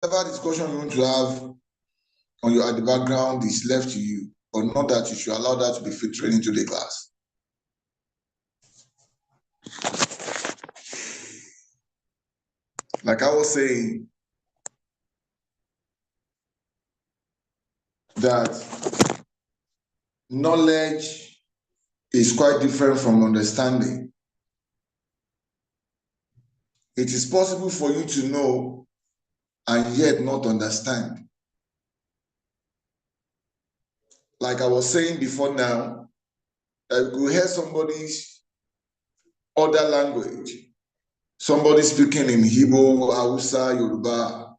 whatever discussion you want to have on your at the background is left to you, but not that you should allow that to be filtering into the class. Like I was saying, that knowledge is quite different from understanding. It is possible for you to know and yet not understand. Like I was saying before now, that you hear somebody's other language, somebody speaking in Igbo, Hausa, Yoruba,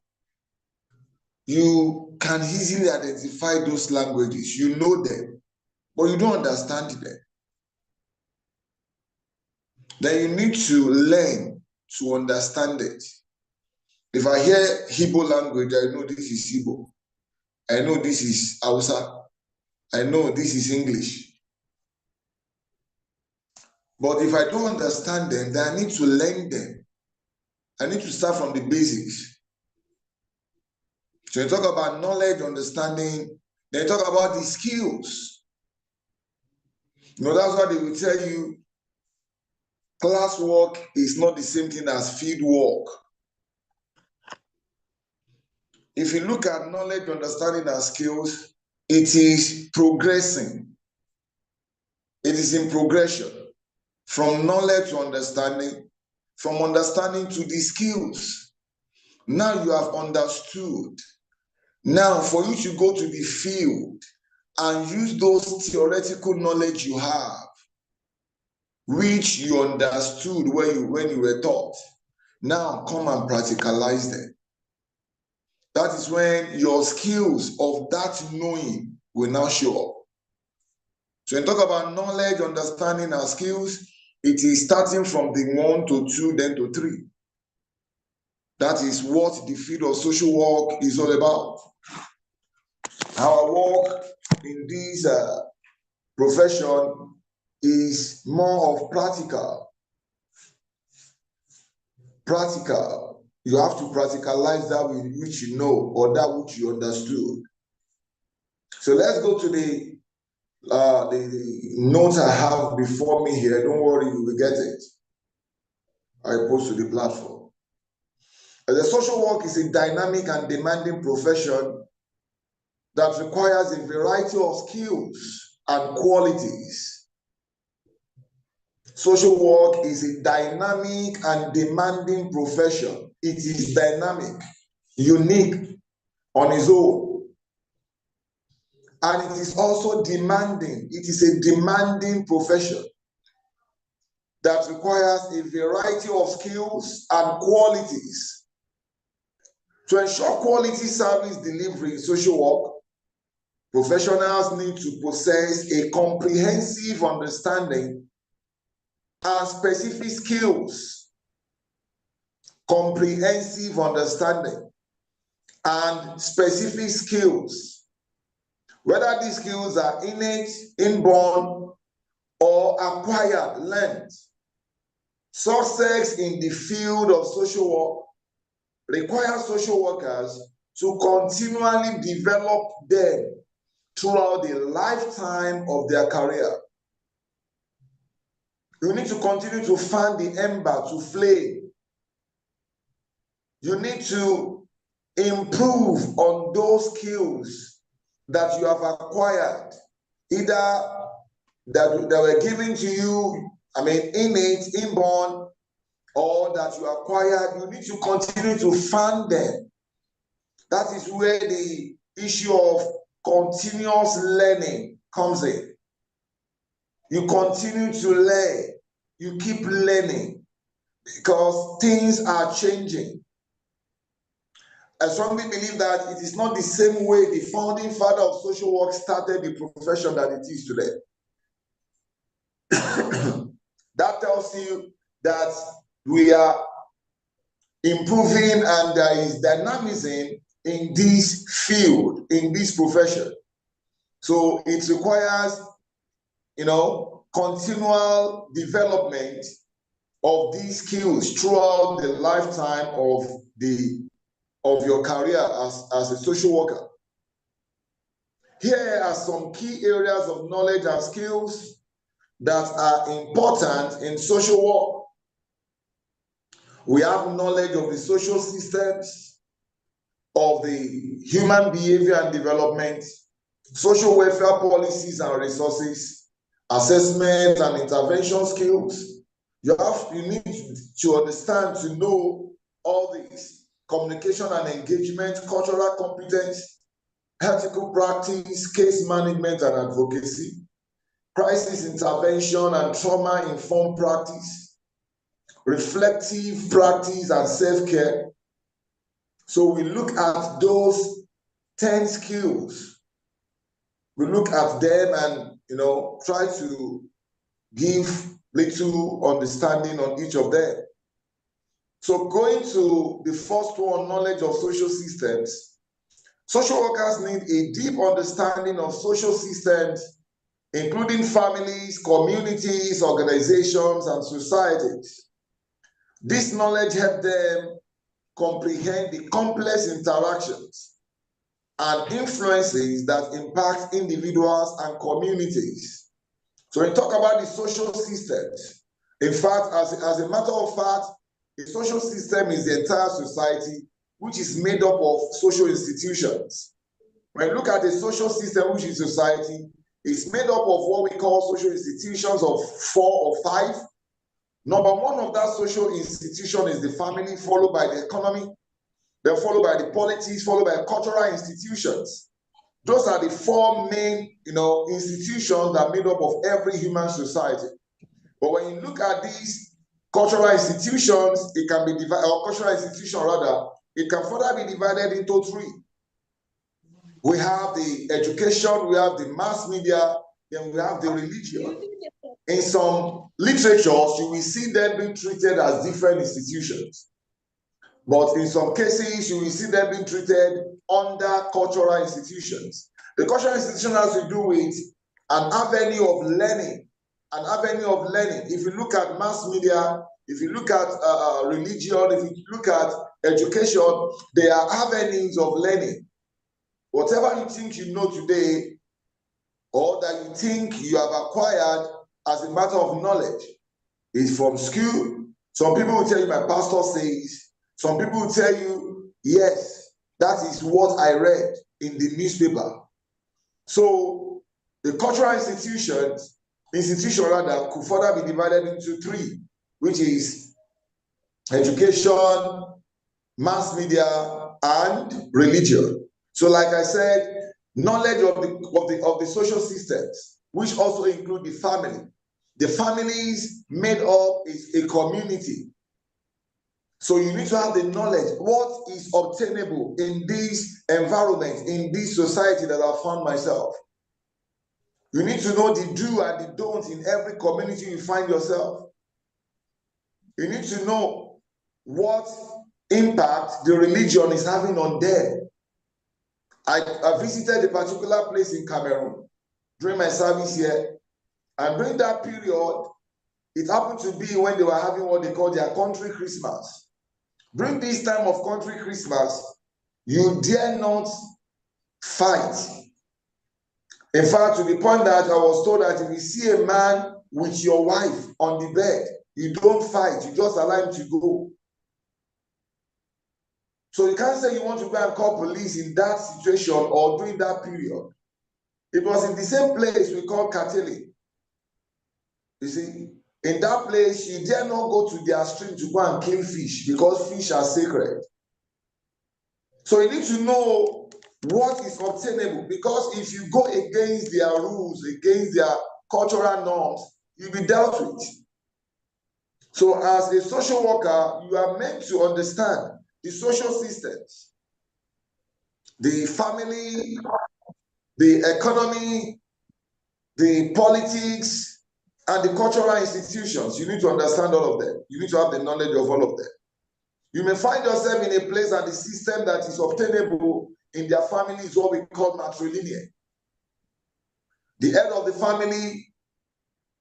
you can easily identify those languages. You know them, but you don't understand them. Then you need to learn to understand it. If I hear Igbo language, I know this is Igbo. I know this is Hausa. I know this is English. But if I don't understand them, then I need to learn them. I need to start from the basics. So you talk about knowledge, understanding, then you talk about the skills. You know, that's why they will tell you classwork is not the same thing as field work. If you look at knowledge, understanding, and skills, it is progressing. It is in progression from knowledge to understanding, from understanding to the skills. Now you have understood. Now for you to go to the field and use those theoretical knowledge you have, which you understood when you were taught, now come and practicalize them. That is when your skills of that knowing will now show up. So when you talk about knowledge, understanding, and skills, it is starting from the 1 to 2, then to 3. That is what the field of social work is all about. Our work in this profession is more of practical. Practical. You have to practicalize that which you know or that which you understood. So let's go to the notes I have before me here. Don't worry, you will get it. I post to the platform. The social work is a dynamic and demanding profession that requires a variety of skills and qualities. Social work is a dynamic and demanding profession. It is dynamic, unique on its own. And it is also demanding. It is a demanding profession that requires a variety of skills and qualities. To ensure quality service delivery in social work, professionals need to possess a comprehensive understanding and specific skills. Comprehensive understanding and specific skills. Whether these skills are innate, inborn, or acquired, learned. Success in the field of social work requires social workers to continually develop them throughout the lifetime of their career. You need to continue to fan the ember to flame. You need to improve on those skills that you have acquired, either that were given to you, innate, inborn, or that you acquired. You need to continue to fan them. That is where the issue of continuous learning comes in. You continue to learn. You keep learning because things are changing. I strongly believe that it is not the same way the founding father of social work started the profession that it is today. That tells you that we are improving and there is dynamism in this field, in this profession. So it requires, continual development of these skills throughout the lifetime of the of your career as a social worker. Here are some key areas of knowledge and skills that are important in social work. We have knowledge of the social systems, of the human behavior and development, social welfare policies and resources, assessment and intervention skills. You need to understand, to know all these: communication and engagement, cultural competence, ethical practice, case management and advocacy, crisis intervention and trauma-informed practice, reflective practice and self-care. So we look at those 10 skills. We look at them and, try to give little understanding on each of them. So going to the first one, knowledge of social systems. Social workers need a deep understanding of social systems, including families, communities, organizations, and societies. This knowledge helps them comprehend the complex interactions and influences that impact individuals and communities. So we talk about the social systems. In fact, as a matter of fact, a social system is the entire society, which is made up of social institutions. When you look at the social system, which is society, it's made up of what we call social institutions of 4 or 5. Number one of that social institution is the family, followed by the economy, then followed by the politics, followed by cultural institutions. Those are the 4 main, institutions that are made up of every human society. But when you look at these cultural institutions, it can be divided, or cultural institution rather, it can further be divided into 3. We have the education, we have the mass media, then we have the religion. In some literatures, you will see them being treated as different institutions. But in some cases, you will see them being treated under cultural institutions. The cultural institution has to do with an avenue of learning. An avenue of learning. If you look at mass media, if you look at religion, if you look at education, they are avenues of learning. Whatever you think you know today, or that you think you have acquired as a matter of knowledge, is from school. Some people will tell you, my pastor says. Some people will tell you, yes, that is what I read in the newspaper. So the cultural institution rather, could further be divided into 3, which is education, mass media, and religion. So like I said, knowledge of the social systems, which also include the family. The families made up is a community. So you need to have the knowledge, what is obtainable in this environment, in this society that I found myself. You need to know the do and the don't in every community you find yourself. You need to know what impact the religion is having on them. I visited a particular place in Cameroon during my service here, and during that period, it happened to be when they were having what they call their country Christmas. During this time of country Christmas, you dare not fight. In fact, to the point that I was told that if you see a man with your wife on the bed, you don't fight, you just allow him to go. So you can't say you want to go and call police in that situation or during that period. It was in the same place we call Kateli. You see, in that place, you dare not go to their stream to go and kill fish because fish are sacred. So you need to know what is obtainable, because if you go against their rules, against their cultural norms, you'll be dealt with. So as a social worker, you are meant to understand the social systems, the family, the economy, the politics, and the cultural institutions. You need to understand all of them. You need to have the knowledge of all of them. You may find yourself in a place that the system that is obtainable in their family is what we call matrilineal. The head of the family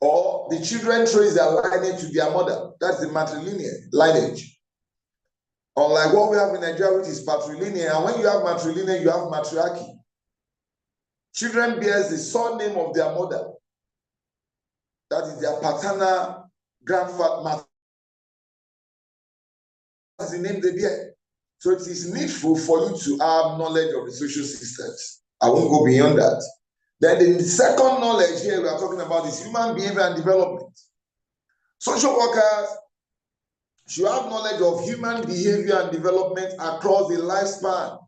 or the children trace their lineage to their mother. That's the matrilineal lineage. Unlike what we have in Nigeria, which is patrilineal, and when you have matrilineal, you have matriarchy. Children bears the surname of their mother. That is their paternal grandfather. That's the name they bear. So it is needful for you to have knowledge of the social systems. I won't go beyond that. Then the second knowledge here we are talking about is human behavior and development. Social workers should have knowledge of human behavior and development across the lifespan.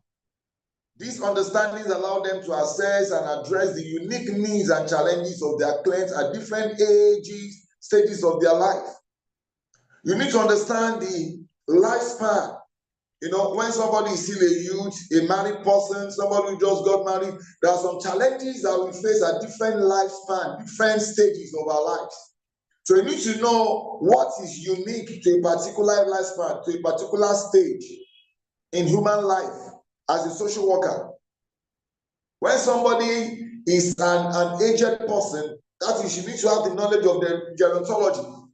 These understandings allow them to assess and address the unique needs and challenges of their clients at different ages, stages of their life. You need to understand the lifespan. You know, when somebody is still a youth, a married person, somebody who just got married, there are some challenges that we face at different lifespan, different stages of our lives. So you need to know what is unique to a particular lifespan, to a particular stage in human life as a social worker. When somebody is an aged person, that is, you need to have the knowledge of the gerontology.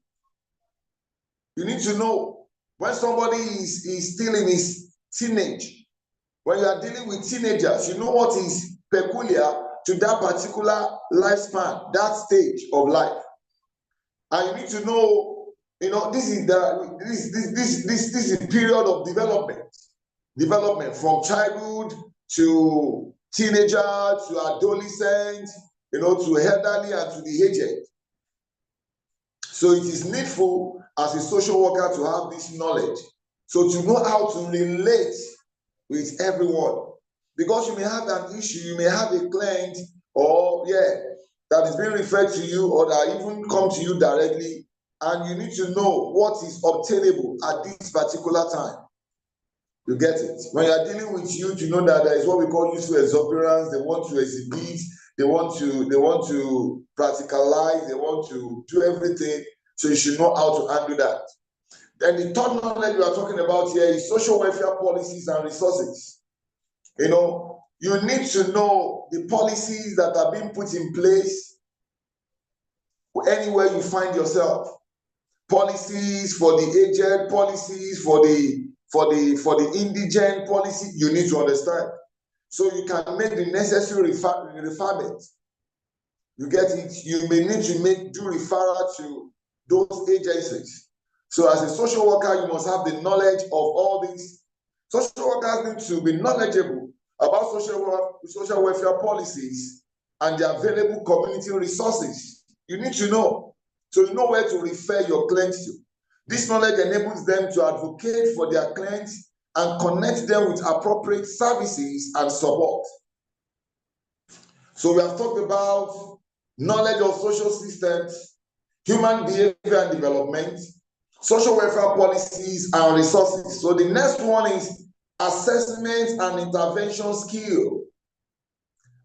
You need to know when somebody is still in his teenage. When you are dealing with teenagers, you know what is peculiar to that particular lifespan, that stage of life. And you need to know, you know, this is the period of development from childhood to teenager to adolescent, you know, to elderly and to the aged. So it is needful as a social worker to have this knowledge. So to know how to relate with everyone. Because you may have an issue, you may have a client that is being referred to you or that even come to you directly, and you need to know what is obtainable at this particular time. You get it? When you are dealing with youth, you know that there is what we call useful exuberance. They want to exhibit, they want to practicalize, they want to do everything. So you should know how to handle that. Then the third knowledge we are talking about here is social welfare policies and resources. You know, you need to know the policies that are being put in place anywhere you find yourself. Policies for the aged, policies for the indigent, policy you need to understand. So you can make the necessary referment. You get it? You may need to do referral to those agencies. So as a social worker, you must have the knowledge of all these. Social workers need to be knowledgeable about social welfare policies and the available community resources. You need to know, so you know where to refer your clients to. This knowledge enables them to advocate for their clients and connect them with appropriate services and support. So we have talked about knowledge of social systems, human behavior and development, social welfare policies and resources. So the next one is assessment and intervention skill.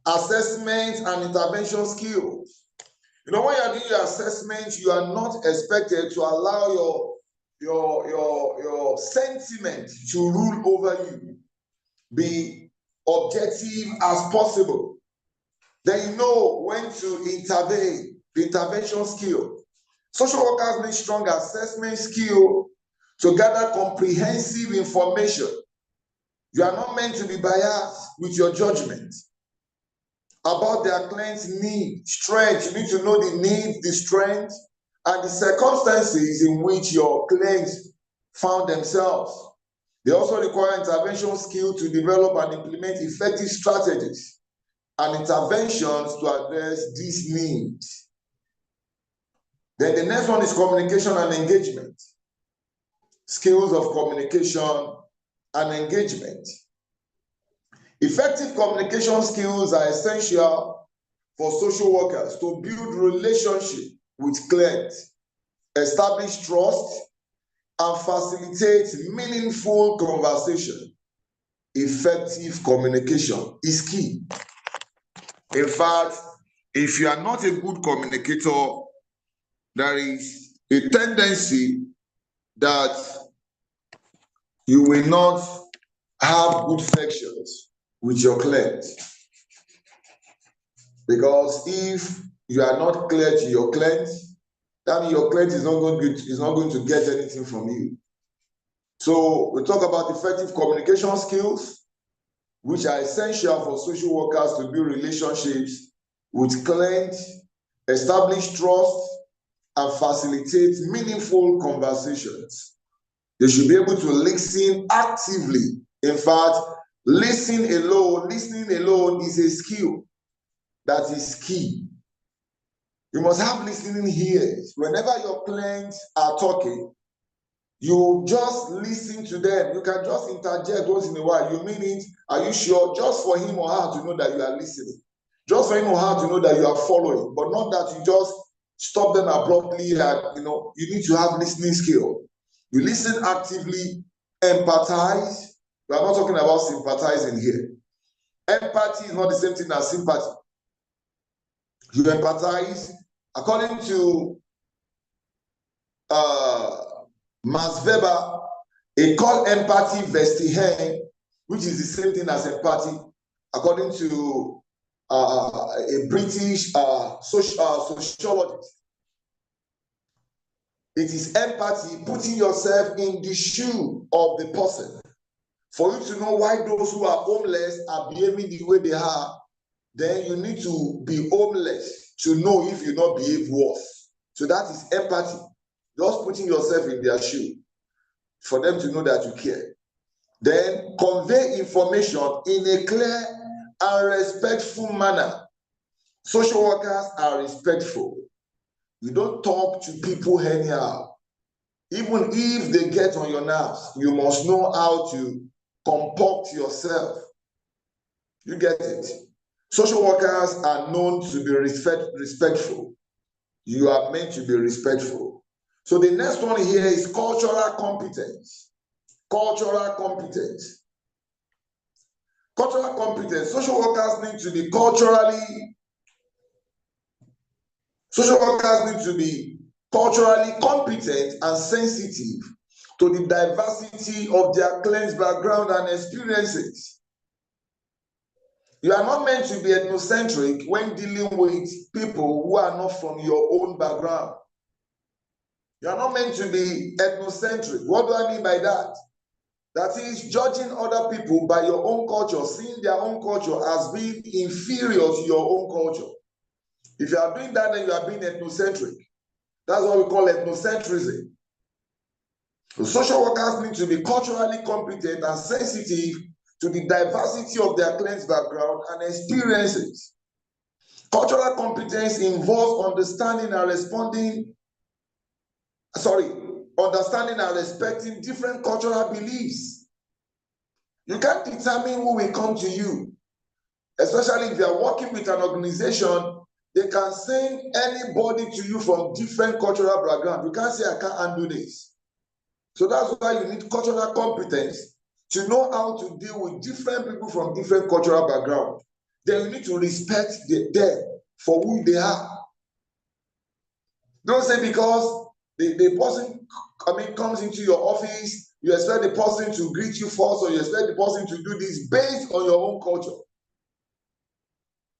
Assessment and intervention skills. You know, when you are doing your assessment, you are not expected to allow your sentiment to rule over you. Be objective as possible. Then you know when to intervene, the intervention skill. Social workers need strong assessment skill to gather comprehensive information. You are not meant to be biased with your judgment about their client's need, strength. You need to know the need, the strength, and the circumstances in which your clients found themselves. They also require intervention skill to develop and implement effective strategies and interventions to address these needs. Then the next one is communication and engagement. Skills of communication and engagement. Effective communication skills are essential for social workers to build relationship with clients, establish trust, and facilitate meaningful conversation. Effective communication is key. In fact, if you are not a good communicator, there is a tendency that you will not have good sections with your clients. Because if you are not clear to your clients, that means your client is not going to get anything from you. So we talk about effective communication skills, which are essential for social workers to build relationships with clients, establish trust, and facilitate meaningful conversations. They should be able to listen actively. In fact, listening alone is a skill that is key. You must have listening ears. Whenever your clients are talking, you just listen to them. You can just interject once in a while. You mean it? Are you sure? Just for him or her to know that you are listening. Just for him or her to know that you are following, but not that you just stop them abruptly. And you need to have listening skill. You listen actively, empathize. We are not talking about sympathizing here. Empathy is not the same thing as sympathy. You empathize. According to Max Weber, he called empathy vestihen, which is the same thing as empathy, according to a British sociologist. It is empathy, putting yourself in the shoe of the person. For you to know why those who are homeless are behaving the way they are, then you need to be homeless to know if you not behave worse. So that is empathy. Just putting yourself in their shoe for them to know that you care. Then convey information in a clear and respectful manner. Social workers are respectful. You don't talk to people anyhow. Even if they get on your nerves, you must know how to comport yourself. You get it? Social workers are known to be respectful. You are meant to be respectful. So the next one here is cultural competence. Cultural competence. Cultural competence. Social workers need to be culturally competent and sensitive to the diversity of their clients' background and experiences. You are not meant to be ethnocentric when dealing with people who are not from your own background. You are not meant to be ethnocentric. What do I mean by that? That is judging other people by your own culture, seeing their own culture as being inferior to your own culture. If you are doing that, then you are being ethnocentric. That's what we call ethnocentrism. So social workers need to be culturally competent and sensitive to the diversity of their clients' background and experiences. Cultural competence involves understanding and respecting different cultural beliefs. You can't determine who will come to you, especially if you are working with an organization. They can send anybody to you from different cultural background. You can't say, I can't handle this. So that's why you need cultural competence to know how to deal with different people from different cultural background. Then you need to respect them for who they are. Don't say because the person comes into your office, you expect the person to greet you first, or you expect the person to do this based on your own culture.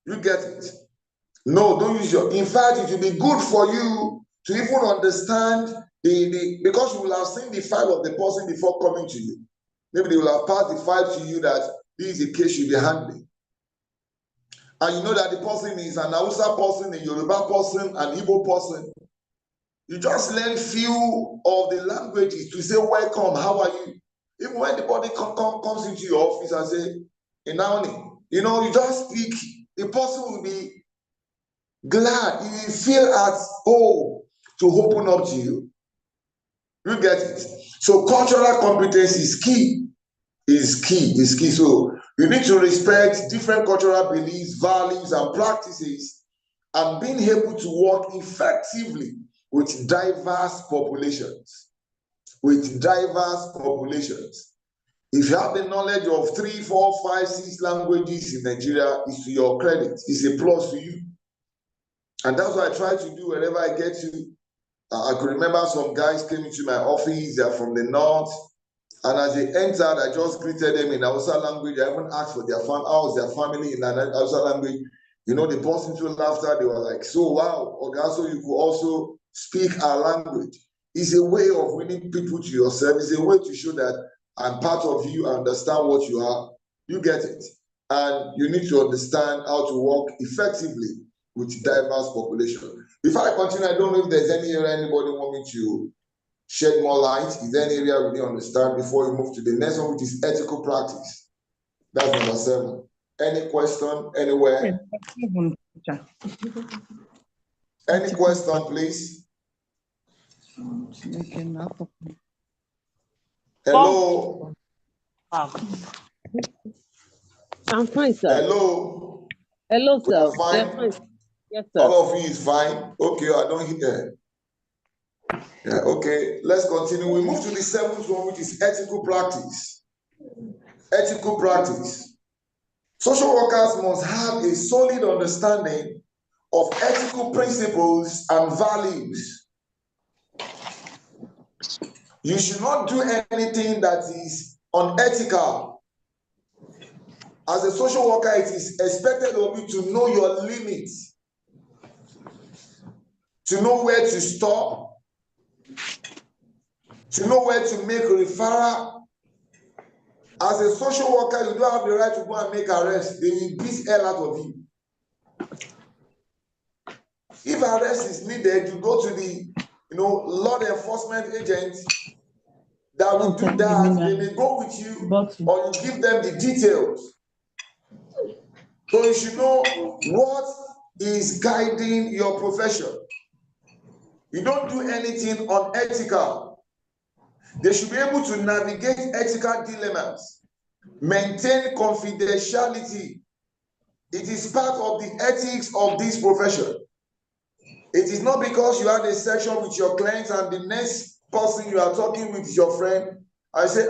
You get it? No, don't use in fact, it will be good for you to even understand because you will have seen the file of the person before coming to you. Maybe they will have passed the file to you that this is a case you'll be handling. And you know that the person is an Hausa person, a Yoruba person, an Igbo person. You just learn few of the languages to say, welcome, how are you? Even when the body comes into your office and say, Inaoni, you just speak, the person will be glad, you will feel at home to open up to you. You get it? So cultural competence is key. Is key. So you need to respect different cultural beliefs, values, and practices, and being able to work effectively with diverse populations. If you have the knowledge of 3, 4, 5, 6 languages in Nigeria, it's to your credit. It's a plus to you. And that's what I try to do wherever I get to. I could remember some guys came into my office, they're from the north, and as they entered, I just greeted them in Hausa language. I even asked for how was their family in Hausa language. They burst into laughter. They were like, so wow, Oga, so you could also speak our language. It's a way of winning people to yourself. It's a way to show that I'm part of you, I understand what you are. You get it. And you need to understand how to work effectively with diverse population. Before I continue, I don't know if there's any area anybody want me to shed more light. Is there any area we really understand before we move to the next one, which is ethical practice? That's number 7. Any question anywhere? Any question, please? Hello? I'm fine, sir. Hello? Hello, sir. We are fine? Yes, sir. All of you is fine? Okay, I don't hear. Yeah, okay, let's continue. We move to the 7th one, which is ethical practice. Ethical practice. Social workers must have a solid understanding of ethical principles and values. You should not do anything that is unethical. As a social worker, it is expected of you to know your limits, to know where to stop, to know where to make a referral. As a social worker, you don't have the right to go and make arrest. They will beat hell out of you. If arrest is needed, you go to the law enforcement agents that will do that. They may go with you, or you give them the details. So you should know what is guiding your profession. You don't do anything unethical. They should be able to navigate ethical dilemmas, maintain confidentiality. It is part of the ethics of this profession. It is not because you had a section with your clients and the next person you are talking with is your friend. I say,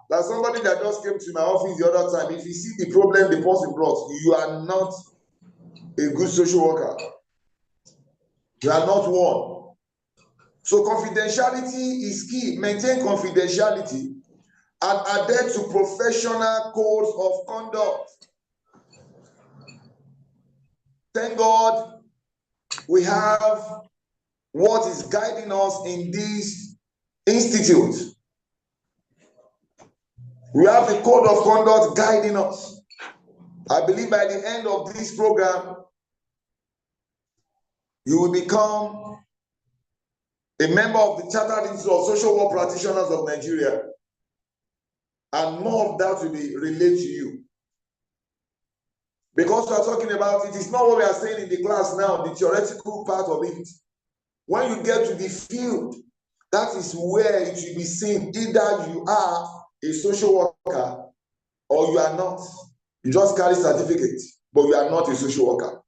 there's somebody that just came to my office the other time. If you see the problem the person brought, you are not a good social worker. You are not one. So confidentiality is key. Maintain confidentiality and adhere to professional codes of conduct. Thank God we have what is guiding us in this institute. We have the code of conduct guiding us. I believe by the end of this program, you will become a member of the Chartered Institute of Social Work Practitioners of Nigeria, and more of that will be relayed to you. Because we are talking about it is not what we are saying in the class now, the theoretical part of it. When you get to the field, that is where it will be seen. Either you are a social worker or you are not. You just carry certificate, but you are not a social worker.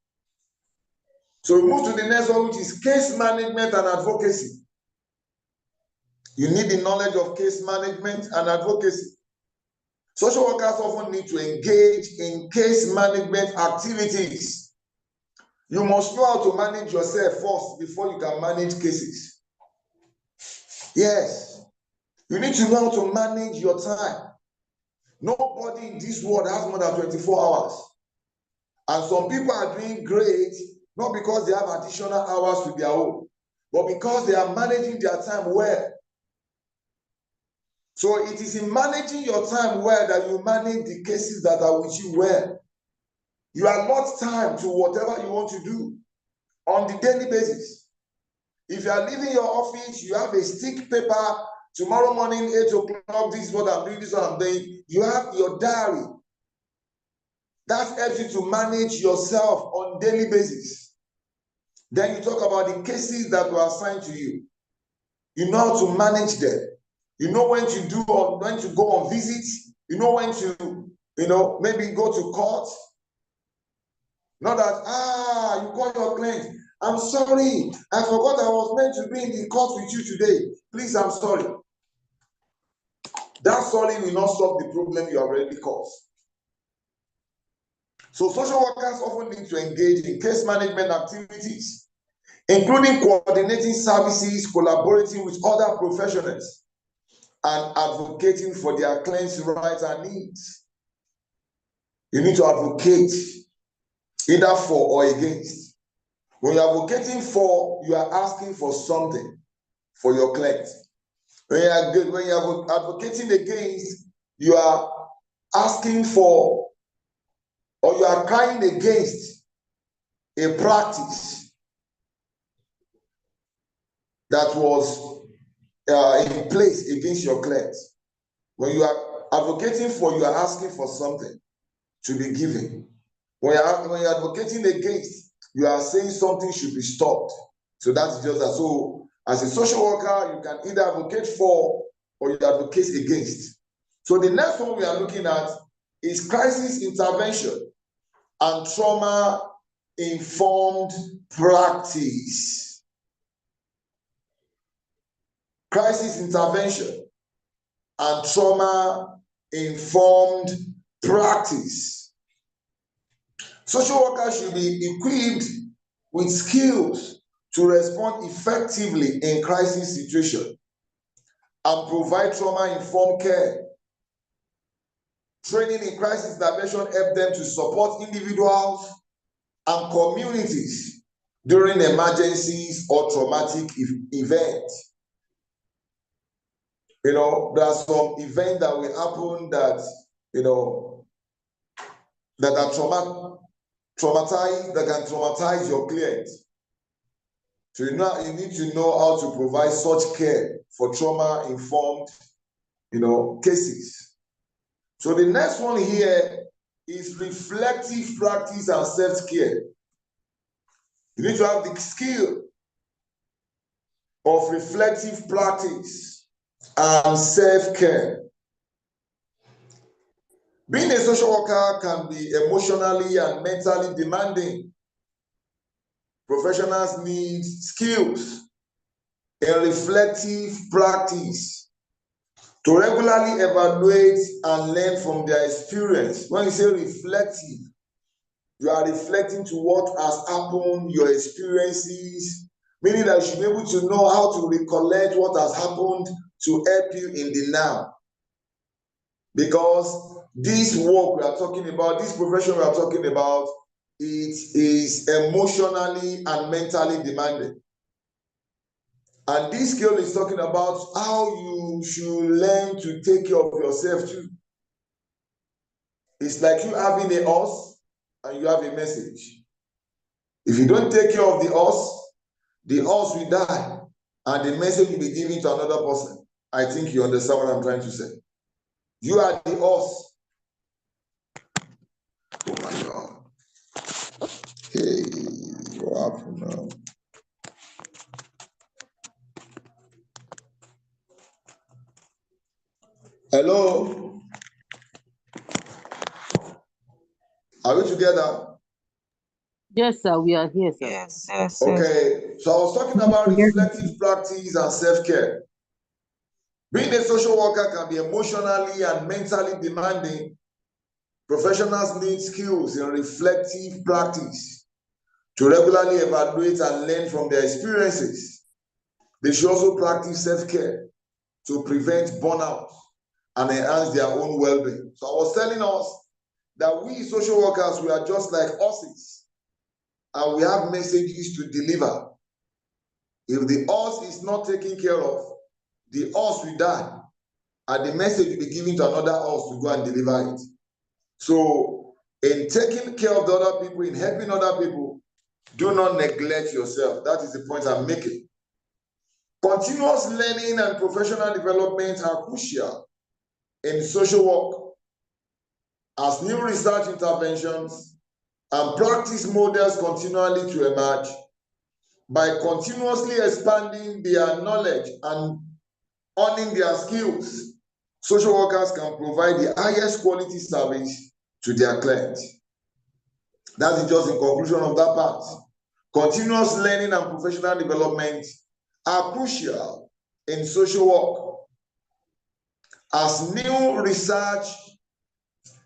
So we move to the next one, which is case management and advocacy. You need the knowledge of case management and advocacy. Social workers often need to engage in case management activities. You must know how to manage yourself first before you can manage cases. Yes, you need to know how to manage your time. Nobody in this world has more than 24 hours. And some people are doing great, not because they have additional hours to their own, but because they are managing their time well. So it is in managing your time well that you manage the cases that are with you well. You allot time to whatever you want to do on the daily basis. If you are leaving your office, you have a stick paper, tomorrow morning, 8 o'clock, this is what I'm doing, this is what I'm doing. You have your diary. That helps you to manage yourself on daily basis. Then you talk about the cases that were assigned to you. You know how to manage them. You know when to do or when to go on visits. You know when to, maybe go to court. Not that, you call your client. I'm sorry, I forgot I was meant to be in the court with you today. Please, I'm sorry. That sorry will not solve the problem you have already caused. So social workers often need to engage in case management activities, including coordinating services, collaborating with other professionals, and advocating for their clients' rights and needs. You need to advocate either for or against. When you're advocating for, you are asking for something. for your clients. When you are advocating against, you are asking for, or you are crying against a practice that was in place against your clients. When you are advocating for, you are asking for something to be given. When you're advocating against, you are saying something should be stopped. So that's just that. So as a social worker, you can either advocate for or you advocate against. So the next one we are looking at is crisis intervention and trauma-informed practice. Crisis intervention and trauma-informed practice. Social workers should be equipped with skills to respond effectively in crisis situations and provide trauma-informed care. Training in crisis intervention helps them to support individuals and communities during emergencies or traumatic events. There are some events that will happen that, that are traumatized, that can traumatize your client. So you need to know how to provide such care for trauma-informed, cases. So the next one here is reflective practice and self-care. You need to have the skill of reflective practice and self-care. Being a social worker can be emotionally and mentally demanding. Professionals need skills in reflective practice to regularly evaluate and learn from their experience. When you say reflective, you are reflecting to what has happened, your experiences, meaning that you should be able to know how to recollect what has happened to help you in the now. Because this work we are talking about, this profession we are talking about, it is emotionally and mentally demanding. And this skill is talking about how you should learn to take care of yourself too. It's like you having a horse and you have a message. If you don't take care of the horse will die and the message will be given to another person. I think you understand what I'm trying to say. You are the horse. Oh my God. Hey, what happened now? Hello? Are we together? Yes, sir, we are here, sir. Yes, yes, Okay, so I was talking about reflective practice and self-care. Being a social worker can be emotionally and mentally demanding. Professionals need skills in reflective practice to regularly evaluate and learn from their experiences. They should also practice self-care to prevent burnout and enhance their own well-being. So I was telling us that we social workers, we are just like horses and we have messages to deliver. If the horse is not taken care of, the horse will die and the message will be given to another horse to go and deliver it. So in taking care of the other people, in helping other people, do not neglect yourself. That is the point I'm making. Continuous learning and professional development are crucial in social work as new research interventions and practice models continually to emerge. By continuously expanding their knowledge and honing their skills, social workers can provide the highest quality service to their clients. That is just in conclusion of that part. Continuous learning and professional development are crucial in social work as new research,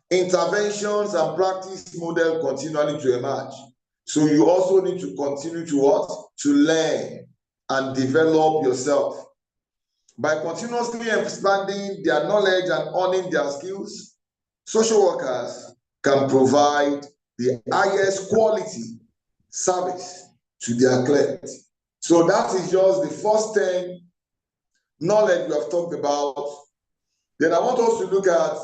interventions, and practice models continually to emerge. So you also need to continue to what? To learn and develop yourself. By continuously expanding their knowledge and honing their skills, social workers can provide the highest quality service to their clients. So that is just the first 10 knowledge we have talked about. Then I want us to look at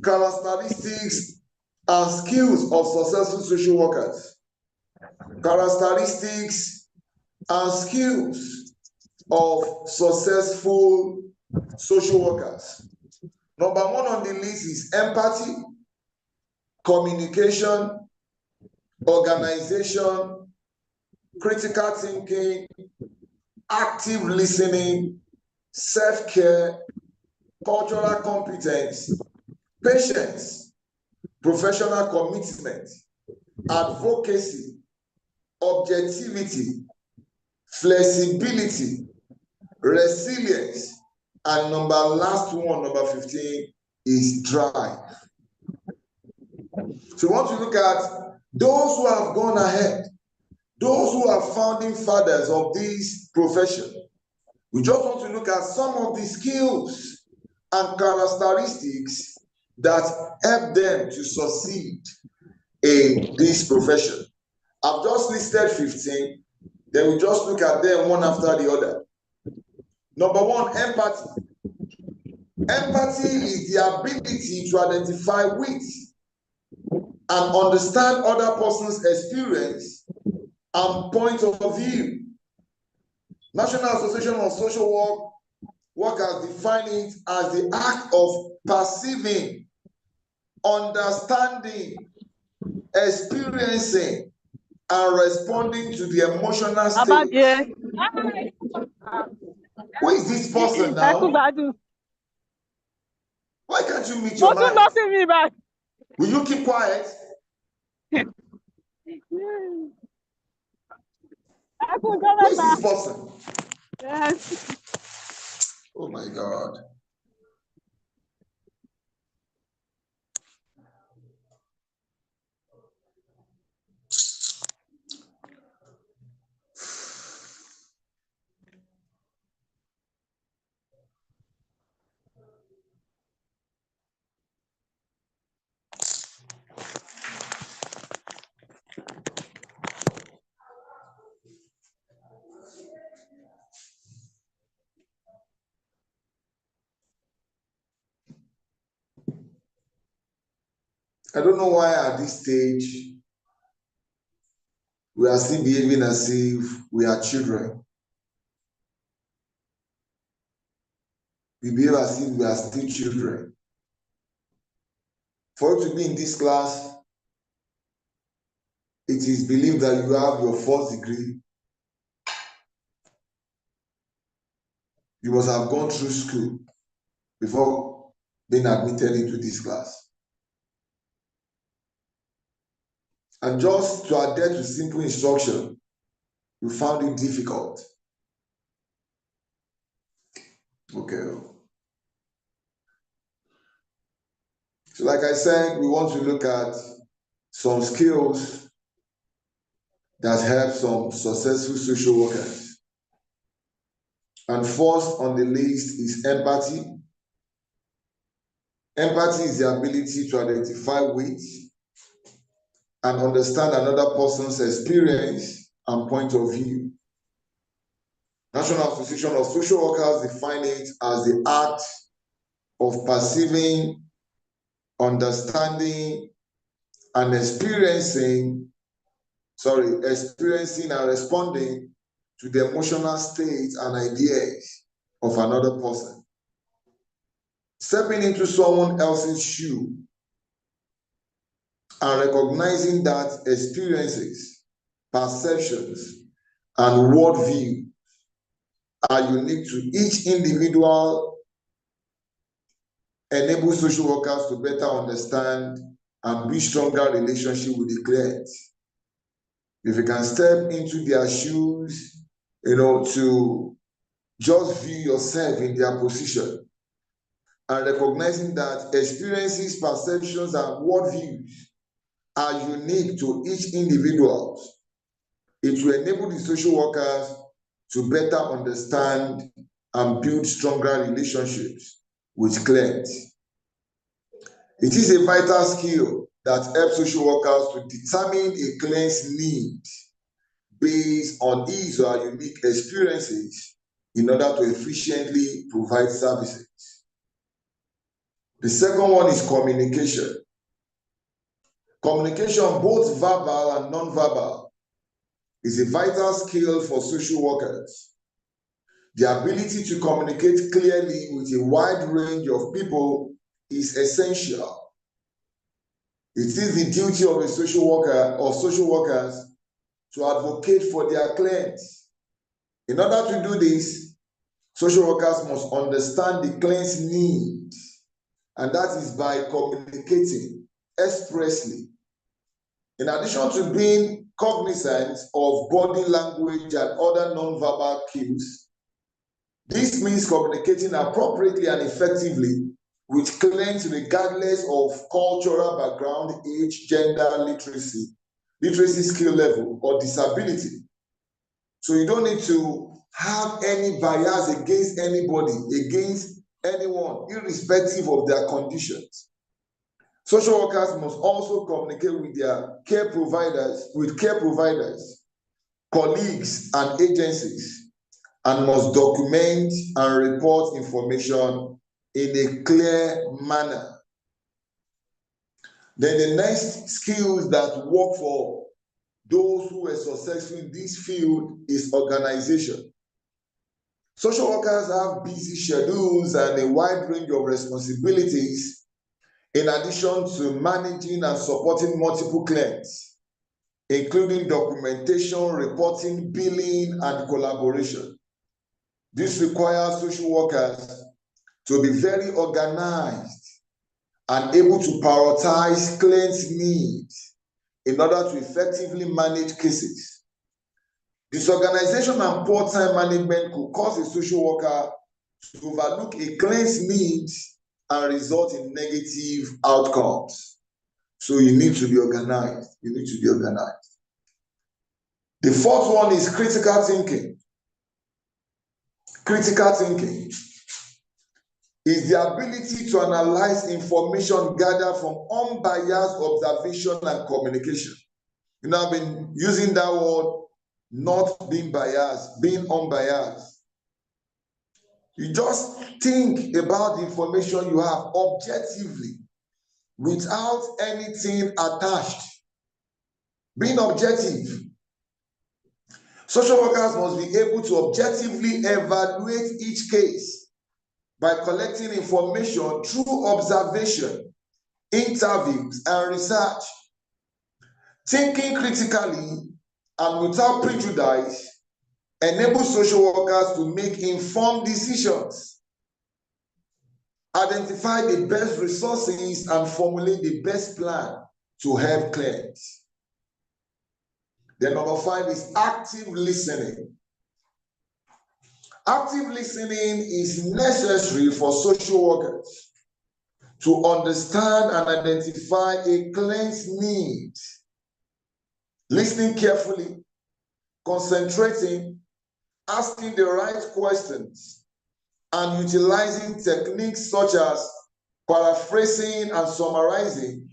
characteristics and skills of successful social workers. Characteristics and skills of successful social workers. Number one on the list is empathy, communication, organization, critical thinking, active listening, self-care, cultural competence, patience, professional commitment, advocacy, objectivity, flexibility, resilience, and last one, number 15, is drive. So we want to look at those who have gone ahead, those who are founding fathers of this profession. We just want to look at some of the skills and characteristics that help them to succeed in this profession. I've just listed 15, then we just look at them one after the other. Number one, empathy. Empathy is the ability to identify with and understand other person's experience and point of view. National Association of Social Workers define it as the act of perceiving, understanding, experiencing, and responding to the emotional state. Who is this person now? Why can't you meet your mic? Will you keep quiet? Who is this person? Yes. Oh my God. I don't know why at this stage we are still behaving as if we are children. We behave as if we are still children. For you to be in this class, it is believed that you have your first degree. You must have gone through school before being admitted into this class. And just to adhere to simple instruction, you found it difficult. Okay. So like I said, we want to look at some skills that help some successful social workers. And first on the list is empathy. Empathy is the ability to identify with and understand another person's experience and point of view. National Association of Social Workers define it as the act of perceiving, understanding, and experiencing and responding to the emotional states and ideas of another person. Stepping into someone else's shoe and recognizing that experiences, perceptions, and worldview are unique to each individual enables social workers to better understand and build stronger relationship with the client. If you can step into their shoes, to just view yourself in their position and recognizing that experiences, perceptions, and worldviews are unique to each individual, it will enable the social workers to better understand and build stronger relationships with clients. It is a vital skill that helps social workers to determine a client's needs based on his or her unique experiences in order to efficiently provide services. The second one is communication. Communication, both verbal and non-verbal, is a vital skill for social workers. The ability to communicate clearly with a wide range of people is essential. It is the duty of a social worker or social workers to advocate for their clients. In order to do this, social workers must understand the client's needs, and that is by communicating expressly. In addition to being cognizant of body language and other non-verbal cues, this means communicating appropriately and effectively with clients regardless of cultural background, age, gender, literacy skill level, or disability. So you don't need to have any bias against anybody, against anyone, irrespective of their conditions. Social workers must also communicate with their care providers, colleagues, and agencies, and must document and report information in a clear manner. Then the next skills that work for those who are successful in this field is organization. Social workers have busy schedules and a wide range of responsibilities in addition to managing and supporting multiple clients, including documentation, reporting, billing, and collaboration. This requires social workers to be very organized and able to prioritize clients' needs in order to effectively manage cases. Disorganization and poor time management could cause a social worker to overlook a client's needs and result in negative outcomes. So you need to be organized. The fourth one is critical thinking. Critical thinking is the ability to analyze information gathered from unbiased observation and communication. You know, I've been using that word, not being biased, being unbiased. You just think about the information you have objectively, without anything attached. Being objective. Social workers must be able to objectively evaluate each case by collecting information through observation, interviews, and research. Thinking critically and without prejudice enables social workers to make informed decisions, identify the best resources, and formulate the best plan to help clients. Then number 5 is active listening. Active listening is necessary for social workers to understand and identify a client's needs. Listening carefully, concentrating, asking the right questions, and utilizing techniques such as paraphrasing and summarizing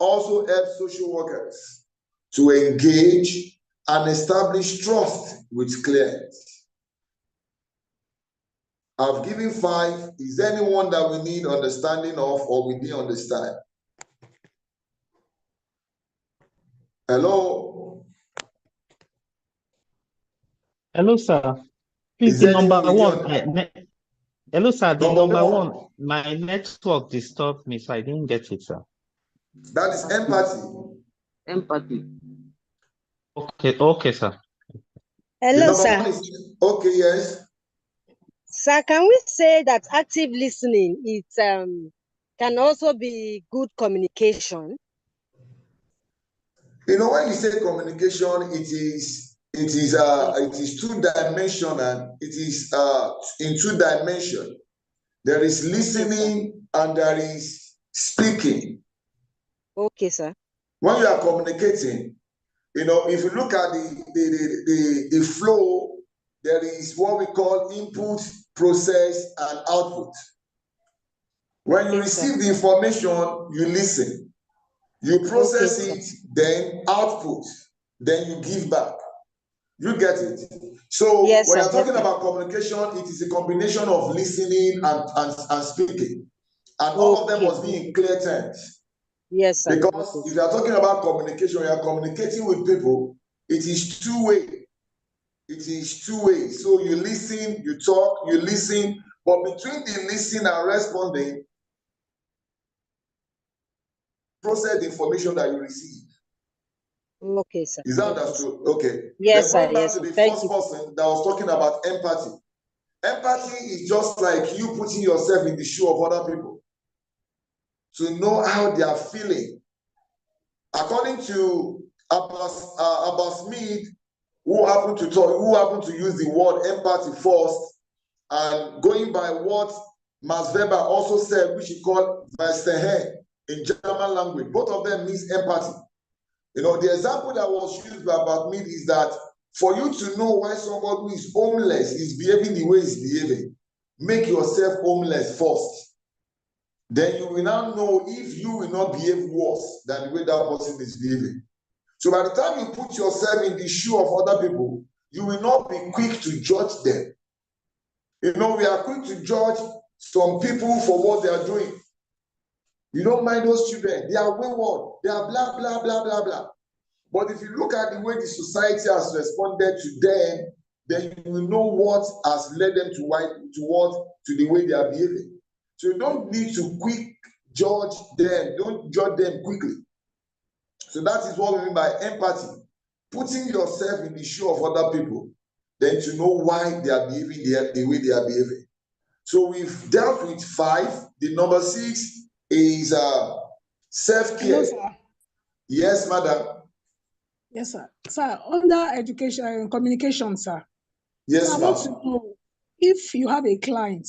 also help social workers to engage and establish trust with clients. I've given 5. Is there anyone that we need understanding of or we didn't understand? Hello? Hello, sir. Please, Is the there number anyone one. Hello, sir. The Number number one. one. My network disturbed me, so I didn't get it, sir. That is empathy. Empathy. Okay, sir. Hello, sir. Okay, yes. Sir, can we say that active listening can also be good communication? You know, when you say communication, it is two-dimensional. It is in 2 dimensions. There is listening and there is speaking. Okay, sir. When you are communicating, you know, if you look at the flow, there is what we call input, process, and output. When you receive the information, you listen. You process it, then output, then you give back. You get it? So Yes, when sir, you're talking definitely. about communication, it is a combination of listening and speaking. And all of them Okay. must be in clear terms. Yes, sir. Because Okay. if you are talking about communication, you are communicating with people, it is two-way. It is two-way. So you listen, you talk, you listen, but between the listening and responding, process the information that you receive. Okay, sir. Is that Okay, understood? Okay. yes, Then sir. going back Yes, to sir. the Thank first you. person that was talking about empathy. Empathy is just like you putting yourself in the shoe of other people to know how they are feeling. According to Abbas Smith, who happened to use the word empathy first, and going by what Max Weber also said, which he called Verstehen in German language, both of them means empathy. You know, the example that was used by Abbas Smith is that for you to know why somebody who is homeless is behaving the way he's behaving, make yourself homeless first. Then you will now know if you will not behave worse than the way that person is behaving. So by the time you put yourself in the shoe of other people, you will not be quick to judge them. You know, we are quick to judge some people for what they are doing. You don't mind those children. They are wayward. They are blah, blah, blah, blah, blah. But if you look at the way the society has responded to them, then you will know what has led them to the way they are behaving. So you don't need to quick judge them. Don't judge them quickly. So that is what we mean by empathy. Putting yourself in the shoe of other people, then to know why they are behaving the way they are behaving. So we've dealt with 5. The number 6 is self-care. Hello, sir. Yes, madam. Yes, sir. Sir, under education and communication, sir. Yes, I want to ma'am. know if you have a client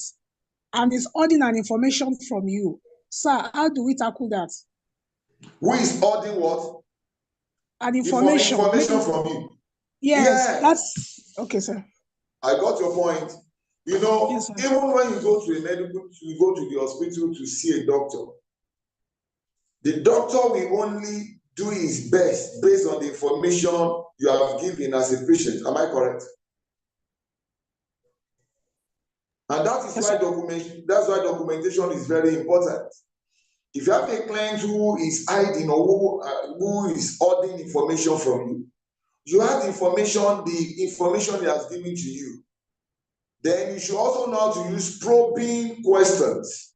and is holding an information from you, sir, how do we tackle that? Who is holding what? An information. Information from you. Yes, that's okay, sir. I got your point. You know, Yes, sir. even when you go to you go to the hospital to see a doctor, the doctor will only do his best based on the information you have given as a patient. Am I correct? And that is Yes, why sir. documentation is very important. If you have a client who is hiding or who is holding information from you, you have the information he has given to you. Then you should also know how to use probing questions.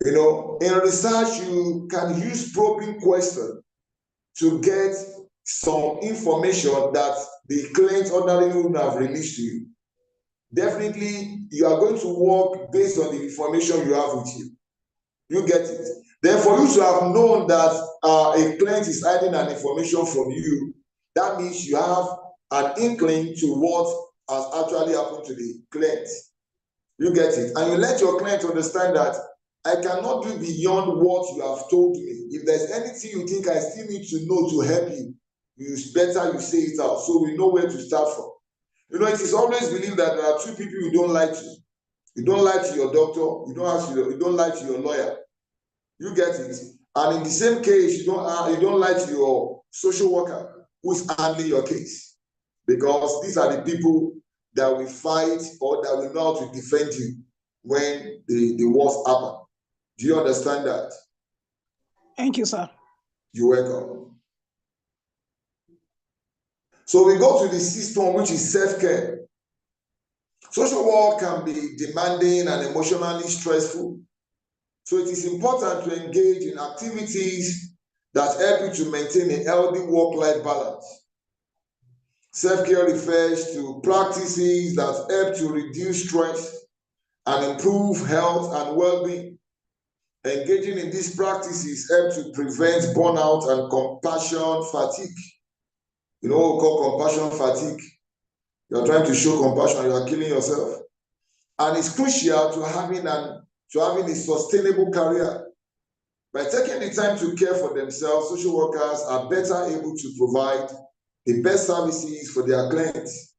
You know, in research, you can use probing questions to get some information that the client ordinarily wouldn't have released to you. Definitely, you are going to work based on the information you have with you. You get it? Then for you to have known that a client is hiding an information from you, that means you have an inkling to what has actually happened to the client. You get it? And you let your client understand that I cannot do beyond what you have told me. If there's anything you think I still need to know to help you, it's better you say it out so we know where to start from. You know, it is always believed that there are 2 people you don't lie to. You don't lie to your doctor, you don't lie to your lawyer. You get it? And in the same case, you don't lie to your social worker who's handling your case. Because these are the people that will fight or that will know how to defend you when the wars happen. Do you understand that? Thank you, sir. You're welcome. So we go to the 6th one, which is self-care. Social work can be demanding and emotionally stressful. So it is important to engage in activities that help you to maintain a healthy work-life balance. Self-care refers to practices that help to reduce stress and improve health and well-being. Engaging in these practices help to prevent burnout and compassion fatigue. You know what we call compassion fatigue? You are trying to show compassion, you are killing yourself. And it's crucial to having a sustainable career. By taking the time to care for themselves, social workers are better able to provide the best services for their clients.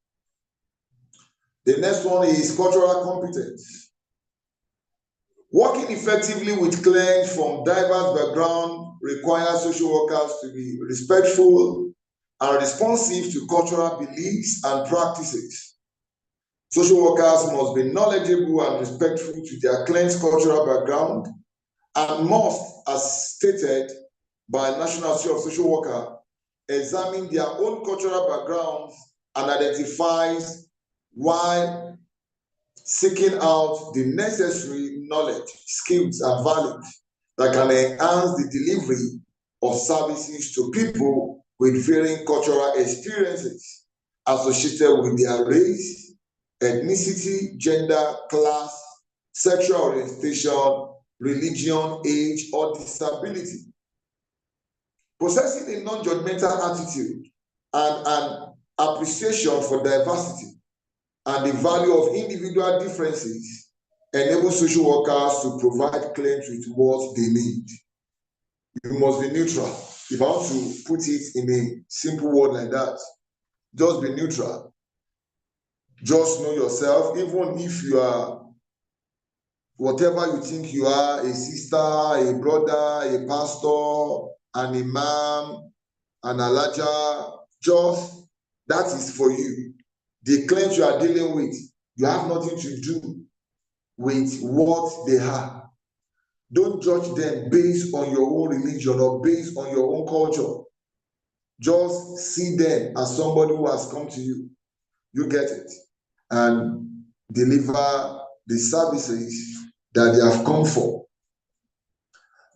The next one is cultural competence. Working effectively with clients from diverse backgrounds requires social workers to be respectful and responsive to cultural beliefs and practices. Social workers must be knowledgeable and respectful to their client's cultural background and must, as stated by National Association of Social Workers, examine their own cultural backgrounds and identifies why seeking out the necessary knowledge, skills, and values that can enhance the delivery of services to people with varying cultural experiences associated with their race, ethnicity, gender, class, sexual orientation, religion, age, or disability. Possessing a non-judgmental attitude and an appreciation for diversity and the value of individual differences enable social workers to provide clients with what they need. You must be neutral. If I want to put it in a simple word like that, just be neutral. Just know yourself, even if you are whatever you think you are, a sister, a brother, a pastor, an imam, an alaja, just that is for you. The clients you are dealing with, you have nothing to do with what they are. Don't judge them based on your own religion or based on your own culture. Just see them as somebody who has come to you. You get it. And deliver the services that they have come for.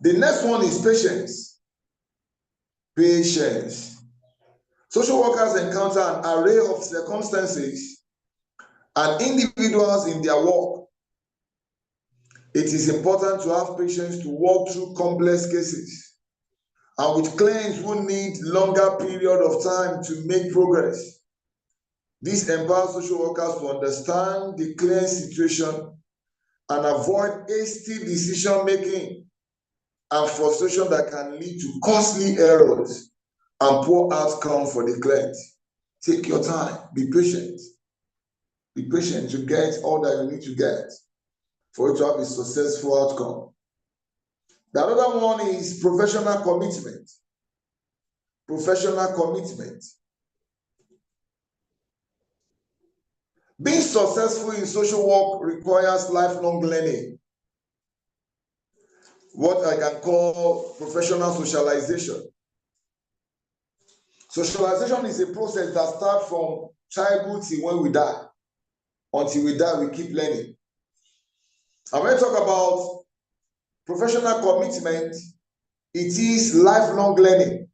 The next one is patience. Patience. Social workers encounter an array of circumstances and individuals in their work. It is important to have patience to walk through complex cases and with clients who need longer period of time to make progress. This empowers social workers to understand the client situation and avoid hasty decision-making and frustration that can lead to costly errors and poor outcome for the client. Take your time, be patient. Be patient to get all that you need to get for you to have a successful outcome. The other one is professional commitment. Professional commitment. Being successful in social work requires lifelong learning. What I can call professional socialization. Socialization is a process that starts from childhood till when we die. Until we die, we keep learning. I'm going to talk about professional commitment. It is lifelong learning.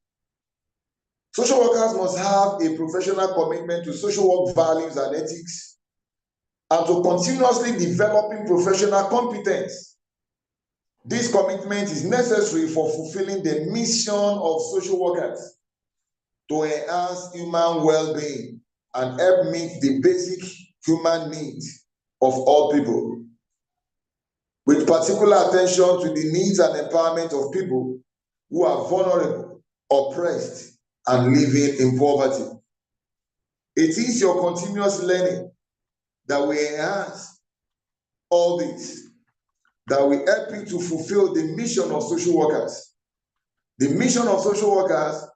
Social workers must have a professional commitment to social work values and ethics and to continuously developing professional competence. This commitment is necessary for fulfilling the mission of social workers to enhance human well-being and help meet the basic human needs of all people, with particular attention to the needs and empowerment of people who are vulnerable, oppressed, and living in poverty. It is your continuous learning that will enhance all this, that will help you to fulfill the mission of social workers. The mission of social workers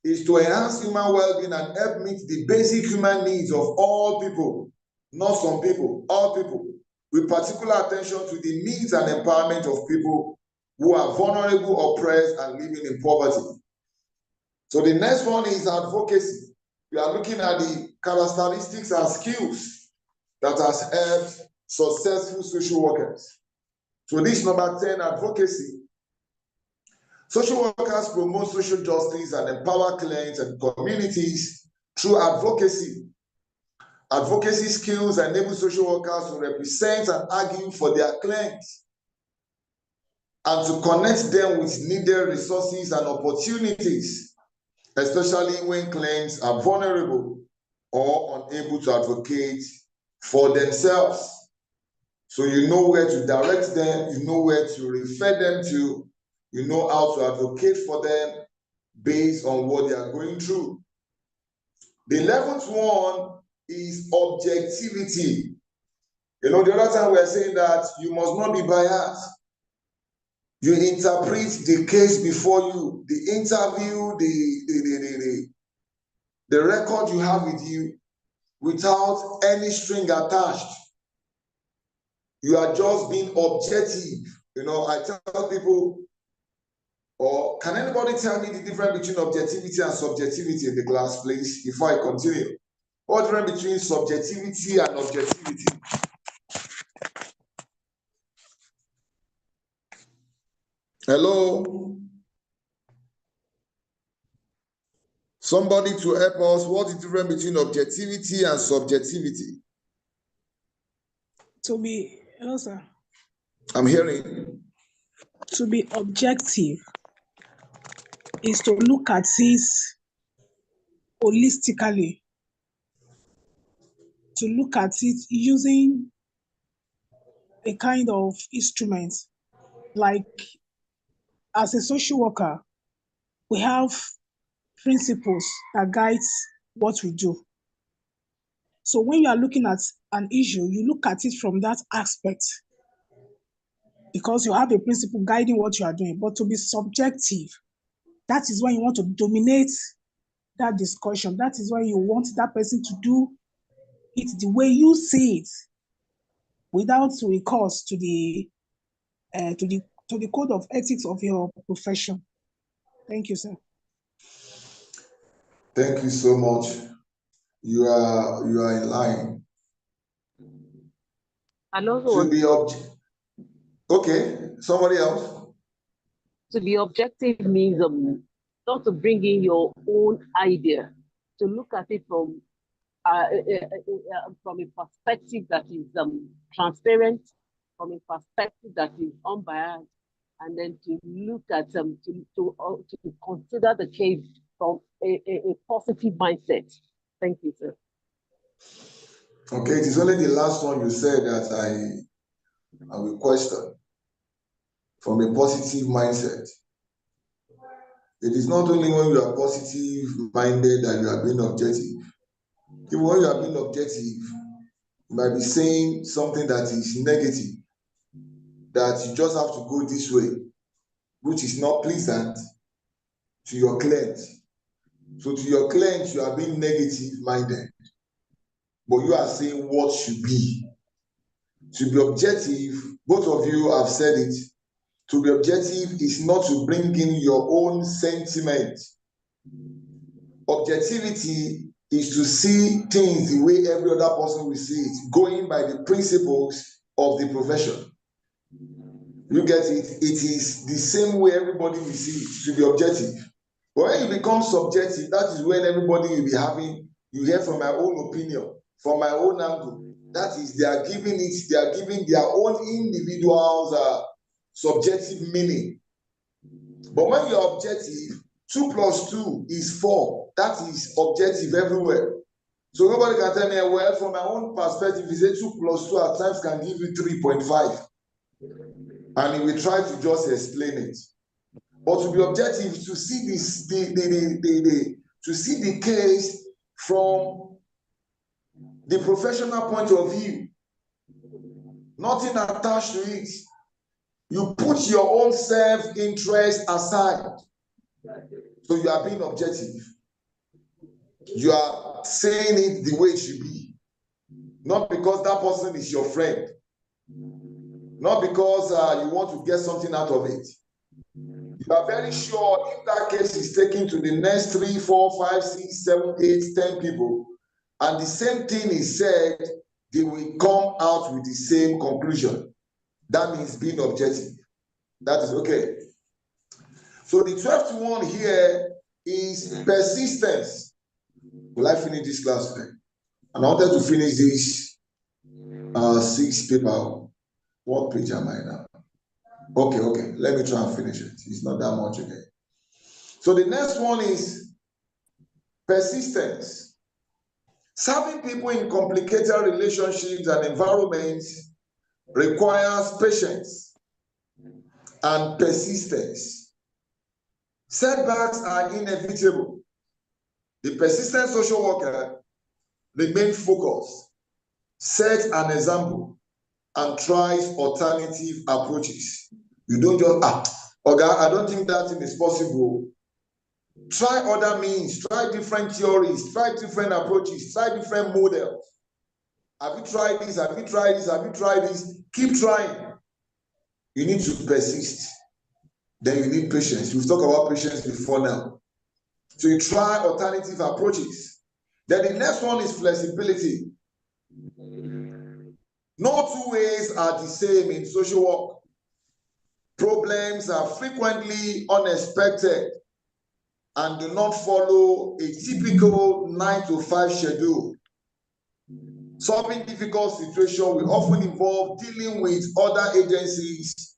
is to enhance human well-being and help meet the basic human needs of all people, not some people, all people, with particular attention to the needs and empowerment of people who are vulnerable, oppressed, and living in poverty. So the next one is advocacy. We are looking at the characteristics and skills that has helped successful social workers. So this number 10, advocacy. Social workers promote social justice and empower clients and communities through advocacy. Advocacy skills enable social workers to represent and argue for their clients and to connect them with needed resources and opportunities, especially when clients are vulnerable or unable to advocate for themselves. So you know where to direct them, you know where to refer them to, you know how to advocate for them based on what they are going through. The 11th one is objectivity. You know, the other time we are saying that you must not be biased. You interpret the case before you, the interview, the record you have with you without any string attached. You are just being objective. You know, I tell people, or can anybody tell me the difference between objectivity and subjectivity in the class, please, before I continue? What's the difference between subjectivity and objectivity? Hello? Somebody to help us. What's the difference between objectivity and subjectivity? Hello, sir. I'm hearing. To be objective is to look at this holistically, to look at it using a kind of instrument. Like as a social worker, we have principles that guides what we do. So when you are looking at an issue, you look at it from that aspect because you have a principle guiding what you are doing. But to be subjective, that is when you want to dominate that discussion. That is when you want that person to do it the way you see it, without recourse to the code of ethics of your profession. Thank you, sir. Thank you so much. You are in line. And also To be okay, somebody else. to be objective means not to bring in your own idea, to look at it from a perspective that is transparent, from a perspective that is unbiased, and then to look at to consider the case from a positive mindset. Thank you, sir. Okay, it is only the last one you said that I will question. From a positive mindset. It is not only when you are positive minded that you are being objective. Even when you are being objective, you might be saying something that is negative, that you just have to go this way, which is not pleasant to your client. So to your client, you are being negative minded, but you are saying what should be. To be objective, both of you have said it. To be objective is not to bring in your own sentiment. Objectivity is to see things the way every other person will see it, going by the principles of the profession. You get it? It is the same way everybody will see it, to be objective. But when you become subjective, that is when everybody will be having, you hear from my own opinion, from my own angle. That is, they are giving their own individuals subjective meaning. But when you're objective, 2 + 2 is 4. That is objective everywhere. So nobody can tell me, well, from my own perspective, if you say 2 + 2 at times can give you 3.5. And he will try to just explain it. But to be objective, to see this, to see the case from the professional point of view, nothing attached to it. You put your own self-interest aside. So you are being objective. You are saying it the way it should be. Not because that person is your friend. Not because you want to get something out of it. You are very sure if that case is taken to the next 3, 4, 5, 6, 7, 8, 10 people, and the same thing is said, they will come out with the same conclusion. That means being objective. That is okay. So the 12th one here is persistence. Will I finish this class today? And I wanted to finish this 6 paper. What page am I now? Okay. Let me try and finish it. It's not that much again. So the next one is persistence. Serving people in complicated relationships and environments requires patience and persistence. Setbacks are inevitable. The persistent social worker remains focused, sets an example, and tries alternative approaches. You don't just, okay, I don't think that thing is possible. Try other means, try different theories, try different approaches, try different models. Have you tried this? Have you tried this? Have you tried this? Keep trying. You need to persist. Then you need patience. We've talked about patience before now. So you try alternative approaches. Then the next one is flexibility. No two ways are the same in social work. Problems are frequently unexpected and do not follow a typical 9 to 5 schedule. Solving difficult situations will often involve dealing with other agencies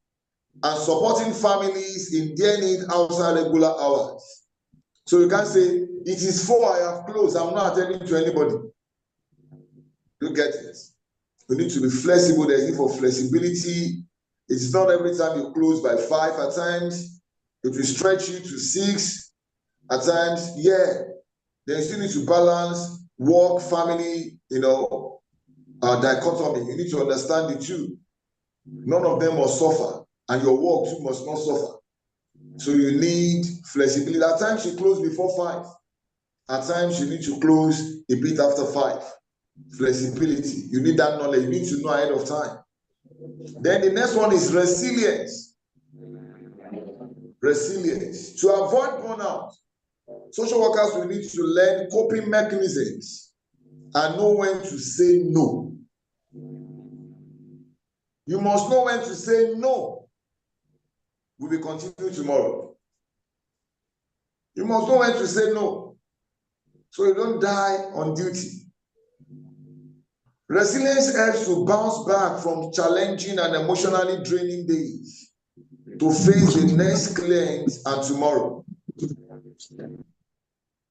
and supporting families in their need outside regular hours. So you can't say, it is 4, I have closed, I'm not attending to anybody. You get it? You need to be flexible. There's need for flexibility. It's not every time you close by 5. At times, it will stretch you to 6. At times, yeah. Then you still need to balance work, family, dichotomy. You need to understand the two. None of them must suffer, and your work too must not suffer. So you need flexibility. At times you close before 5. At times you need to close a bit after 5. Flexibility. You need that knowledge. You need to know ahead of time. Then the next one is resilience. Resilience. To avoid burnout, social workers will need to learn coping mechanisms and know when to say no. You must know when to say no. We will continue tomorrow. You must know when to say no, so you don't die on duty. Resilience helps to bounce back from challenging and emotionally draining days to face the next client and tomorrow.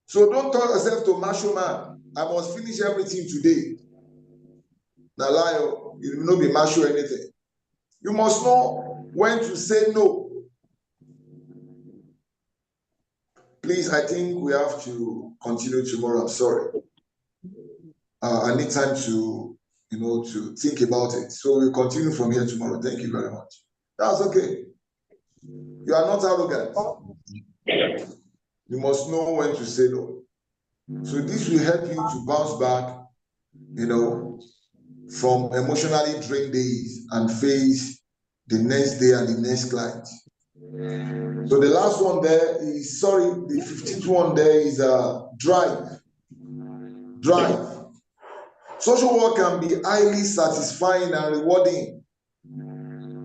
So don't tell yourself to macho man, I must finish everything today. Now, lie, you will not be macho anything. You must know when to say no. Please, I think we have to continue tomorrow. I'm sorry. I need time to, to think about it. So we'll continue from here tomorrow. Thank you very much. That's okay. You are not arrogant. You must know when to say no. So this will help you to bounce back, from emotionally drained days and face the next day and the next client. So the last one there is, the 15th one there is drive. Drive. Social work can be highly satisfying and rewarding.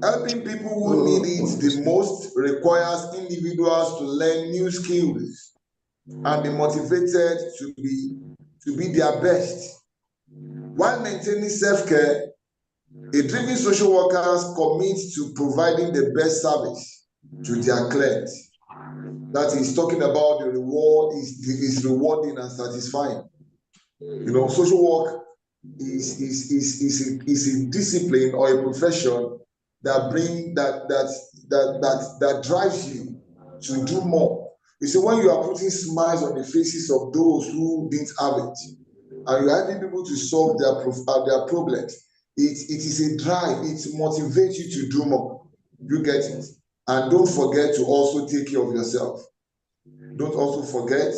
Helping people who need it the most requires individuals to learn new skills and be motivated to be their best. While maintaining self-care, a driven social workers commit to providing the best service to their clients. That is talking about the reward is rewarding and satisfying. Social work is a discipline or a profession that drives you to do more. You see, when you are putting smiles on the faces of those who didn't have it, and you're helping people to solve their problems, it is a drive. It motivates you to do more. You get it? And don't forget to also take care of yourself. Don't also forget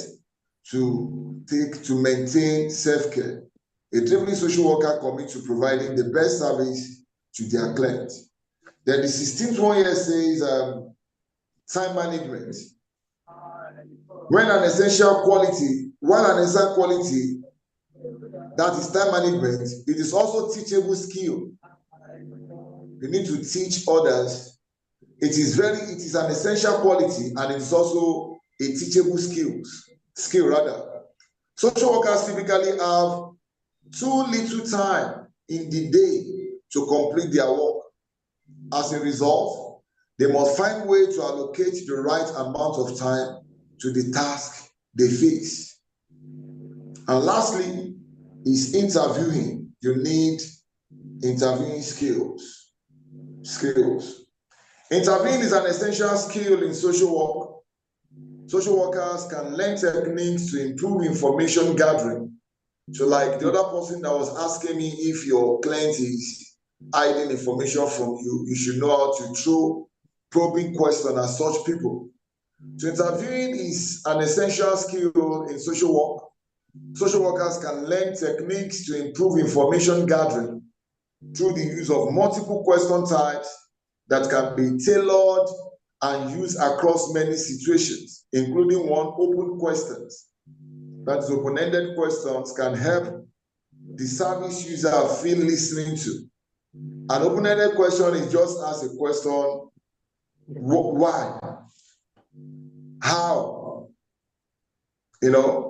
to maintain self-care. A driven social worker commits to providing the best service to their clients. Then the 16th one here says time management. While an essential quality, that is time management, it is also a teachable skill. You need to teach others. It is an essential quality, and it is also a teachable skill. Social workers typically have too little time in the day to complete their work. As a result, they must find a way to allocate the right amount of time to the task they face. And lastly is interviewing. You need interviewing skills. Interviewing is an essential skill in social work. Social workers can learn techniques to improve information gathering. So like the other person that was asking me if your client is hiding information from you, you should know how to throw probing questions at such people. So interviewing is an essential skill in social work. Social workers can learn techniques to improve information gathering through the use of multiple question types that can be tailored and used across many situations, including one, open questions. That is, open-ended questions can help the service user feel listening to. An open-ended question is just ask a question, why, how, you know.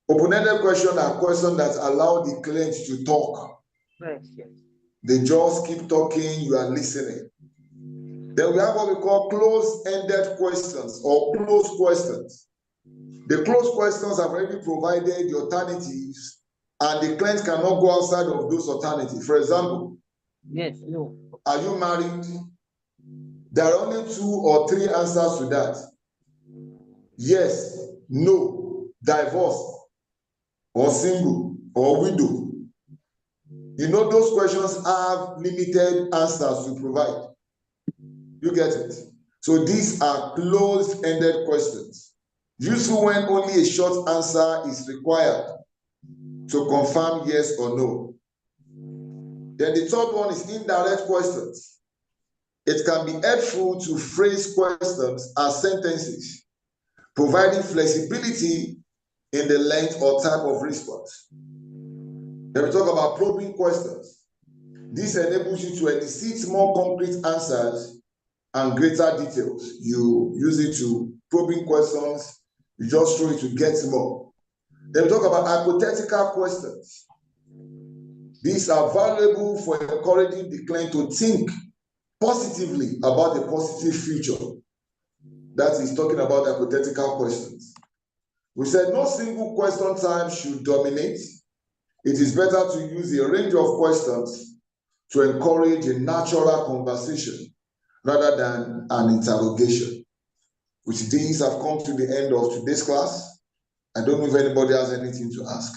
Open-ended questions are questions that allow the client to talk. Yes. They just keep talking, you are listening. Then we have what we call closed-ended questions or closed questions. The closed questions have already provided the alternatives, and the client cannot go outside of those alternatives. For example, yes, no. Are you married? There are only 2 or 3 answers to that. Yes, no, divorced, or single, or widow. You know, those questions have limited answers to provide. You get it? So these are closed-ended questions, useful when only a short answer is required to confirm yes or no. Then the third one is indirect questions. It can be helpful to phrase questions as sentences, providing flexibility in the length or type of response. Then we talk about probing questions. This enables you to elicit more concrete answers and greater details. You use it to probing questions, you just throw it to get more. Then we talk about hypothetical questions. These are valuable for encouraging the client to think positively about a positive future. That is talking about hypothetical questions. We said no single question type should dominate. It is better to use a range of questions to encourage a natural conversation rather than an interrogation. With these, I've come to the end of today's class. I don't know if anybody has anything to ask.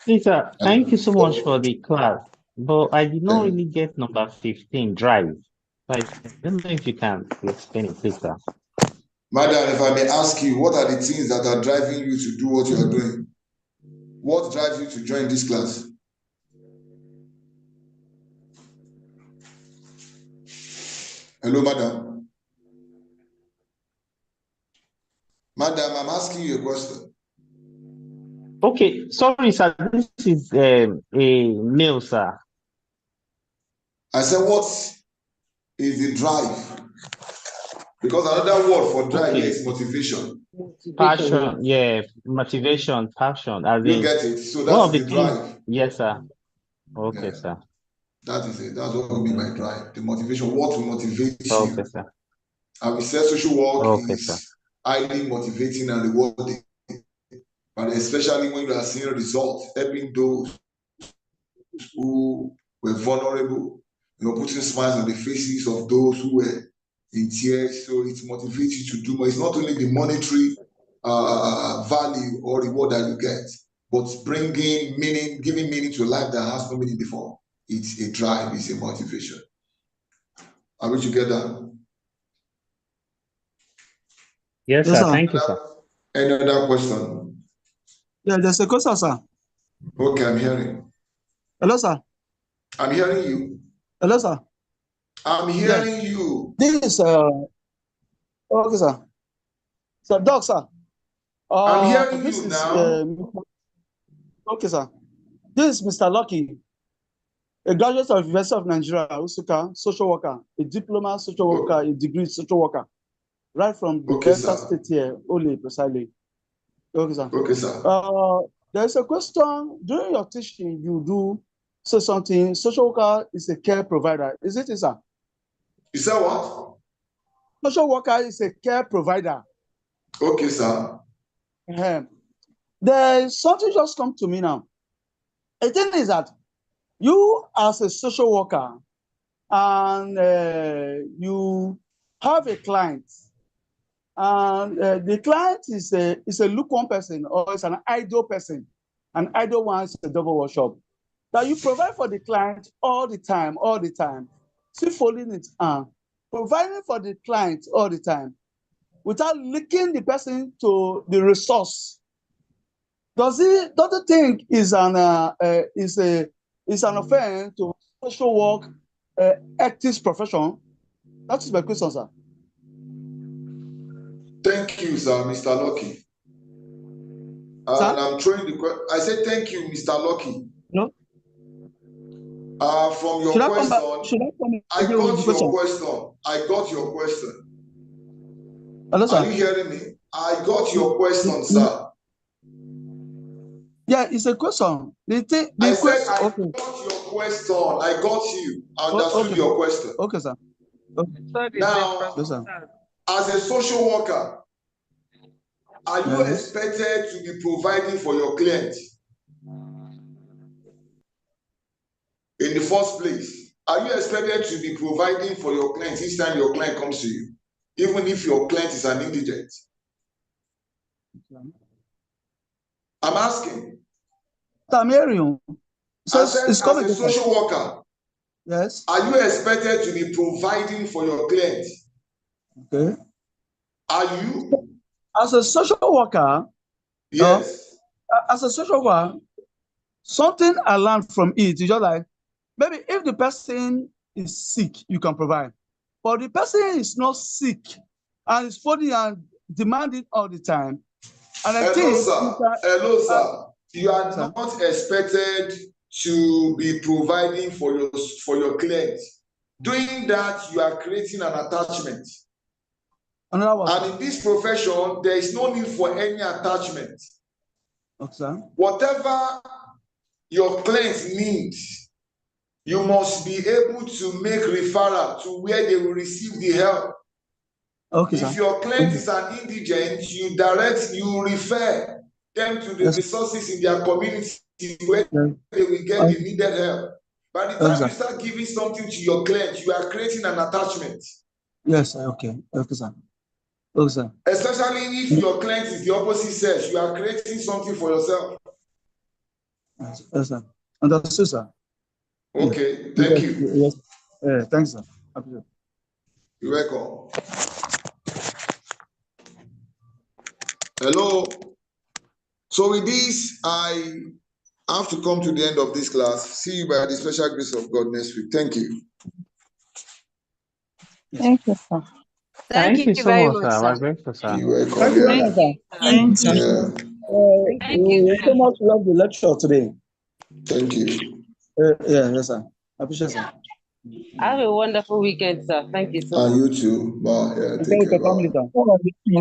Lisa, thank you so much for the class, but I did not really get number 15, drive. I don't know if you can explain it, please, sir. Madam, if I may ask you, what are the things that are driving you to do what you are doing? What drives you to join this class? Hello, madam. Madam, I'm asking you a question. Okay, sorry, sir. This is a mail, sir. I said, what is the drive? Because another word for drive here is motivation. Passion, yeah, motivation, passion. As You in, get it? So one of that's the the things, drive. yes, sir. Okay, Yeah. sir. That is it. That's what we mean by drive. The motivation, what will motivate Okay, you. sir. And we said social work Okay, is sir. highly motivating and rewarding. But especially when you are seeing results, helping those who were vulnerable, putting smiles on the faces of those who were in tears. So it motivates you to do more. It's not only the monetary value or reward that you get, but bringing meaning, giving meaning to a life that has no meaning before. It's a drive, it's a motivation. Are we together? Yes, sir. Thank you, sir. Any other question? Yeah, there's a question, sir. Okay, I'm hearing. Hello, sir. I'm hearing you. Hello, sir. I'm hearing you. This is okay, sir. So, Doc, sir. I'm hearing this you is now. okay, sir. This is Mr. Lucky, a graduate of University of Nigeria, Usuka, social worker, a diploma social worker, a degree social worker, right from the Delta State here, only precisely. Okay, sir. Okay, sir. There's a question during your teaching. You do say something. Social worker is a care provider. Is it, sir? You said what? Social worker is a care provider. Okay, sir. There's something just come to me now. The thing is that you, as a social worker, and you have a client, and the client is a lukewarm person, or is an idle person. An idle one is a double workshop that you provide for the client all the time. still folding it and providing for the client all the time without linking the person to the resource. Don't you think is an offense to social work ethics profession? That is my question, sir. Thank you, sir, Mr. Lucky. And I'm throwing the question. I said thank you, Mr. Lucky. No. From your question, I got your question. I got your question. Hello, sir. Are you hearing me? I got your question, sir. Yeah, it's a question. I said I got your question. I got you. I understood your question. Okay, sir. Okay. Now, as a social worker, are you expected to be providing for your client? In the first place, are you expected to be providing for your client each time your client comes to you, even if your client is an indigent? I'm asking. I'm hearing you. So I said, as a social worker, yes, are you expected to be providing for your client? Okay. Are you? As a social worker, yes. As a social worker, something I learned from it is just like, maybe if the person is sick, you can provide. But the person is not sick and is folding and demanding all the time. And I think, sir. You are not expected to be providing for your client. Doing that, you are creating an attachment. And in this profession, there is no need for any attachment. Okay. Whatever your client needs, you must be able to make referral to where they will receive the help. Okay, if your client is an indigent, you refer them to the resources in their community where they will get the needed help. By the time you start giving something to your client, you are creating an attachment. Yes, okay. Okay, sir. Okay, sir. Especially if your client is the opposite sex, you are creating something for yourself. Yes, sir. Understood, sir. Okay, thank you. Yes. Thanks, sir. You're welcome. Hello. So with this, I have to come to the end of this class. See you by the special grace of God next week. Thank you. Thank you, sir. Thank you so very much, much, sir. sir. You're welcome. Thank you very much, sir. Thank you. We so much love the lecture today. Thank you. Yes, sir. I appreciate it, sir. Have a wonderful weekend, sir. Thank you so much. And you too. Bye. Yeah, take care. Bye.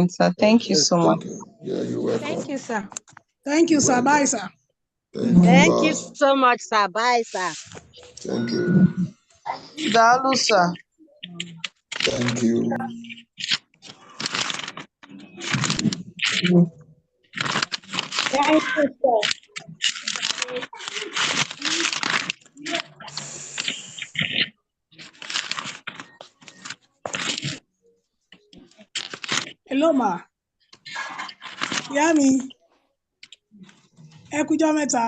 Sir. Thank you so much. Yeah, you're welcome. Thank you, sir. Thank you, sir. Bye, sir. Thank you so much, sir. Bye, sir. Thank you. Dalu, sir. Thank you. Thank you, sir. Hello, ma. Yami. Ẹ kújọ́ mẹ́ta.